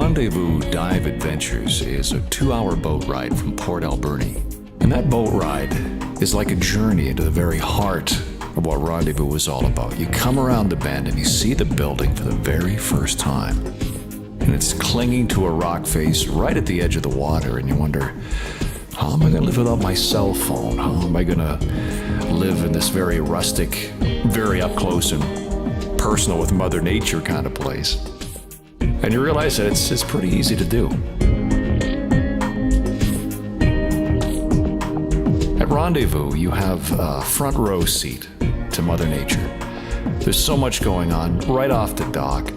Rendezvous Dive Adventures is a 2-hour boat ride from Port Alberni. And that boat ride is like a journey into the very heart of what Rendezvous is all about. You come around the bend and you see the building for the very first time. And it's clinging to a rock face right at the edge of the water, and you wonder, how am I going to live without my cell phone? How am I going to live in this very rustic, very up close and personal with Mother Nature kind of place? And you realize that it's pretty easy to do. At Rendezvous, you have a front row seat to Mother Nature. There's so much going on right off the dock.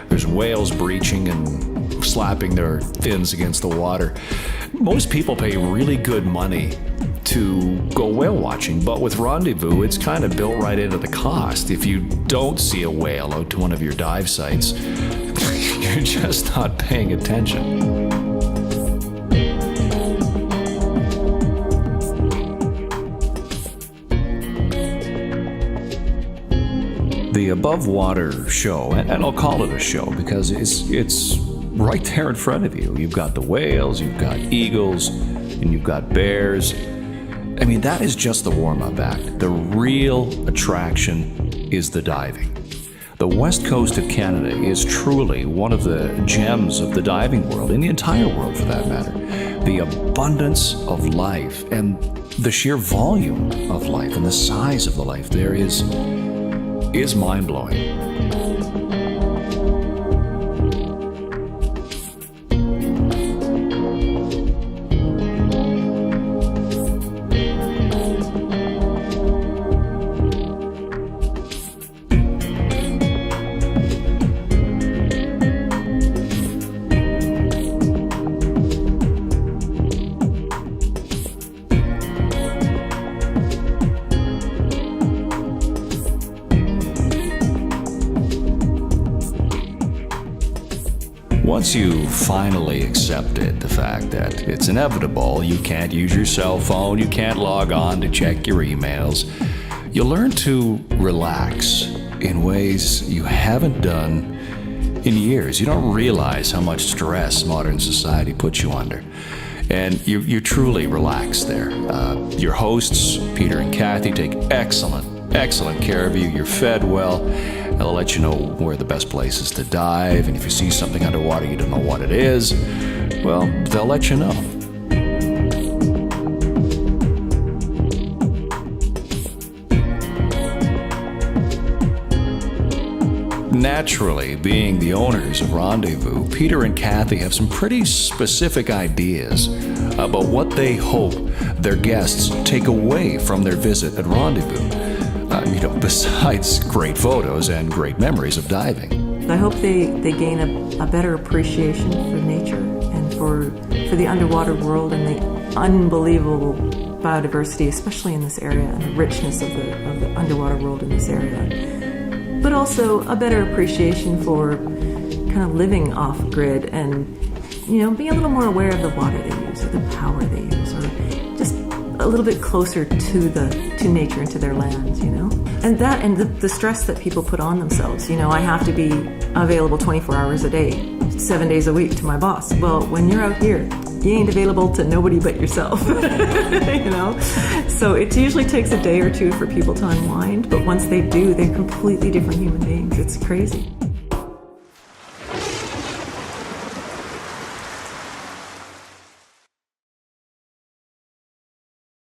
There's whales breaching and slapping their fins against the water. Most people pay really good money to go whale watching, but with Rendezvous, it's kind of built right into the cost. If you don't see a whale out to one of your dive sites, you're just not paying attention. The above water show, and I'll call it a show because it's right there in front of you. You've got the whales, you've got eagles, and you've got bears. I mean, that is just the warm-up act. The real attraction is the diving. The west coast of Canada is truly one of the gems of the diving world, in the entire world for that matter. The abundance of life and the sheer volume of life and the size of the life there is mind-blowing. Once you finally accepted the fact that it's inevitable, you can't use your cell phone, you can't log on to check your emails, you learn to relax in ways you haven't done in years. You don't realize how much stress modern society puts you under. And you truly relax there. Your hosts, Peter and Kathy, take excellent care of you. You're fed well. They'll let you know where the best place is to dive, and if you see something underwater you don't know what it is, well, they'll let you know. Naturally, being the owners of Rendezvous, Peter and Kathy have some pretty specific ideas about what they hope their guests take away from their visit at Rendezvous. Besides great photos and great memories of diving. I hope they gain a better appreciation for nature and for the underwater world and the unbelievable biodiversity, especially in this area, and the richness of the underwater world in this area. But also a better appreciation for kind of living off-grid and, being a little more aware of the water they use or the power they use, or just a little bit closer to nature and to their lands, And the stress that people put on themselves. I have to be available 24 hours a day, 7 days a week to my boss. Well, when you're out here, you ain't available to nobody but yourself, So it usually takes a day or two for people to unwind, but once they do, they're completely different human beings. It's crazy.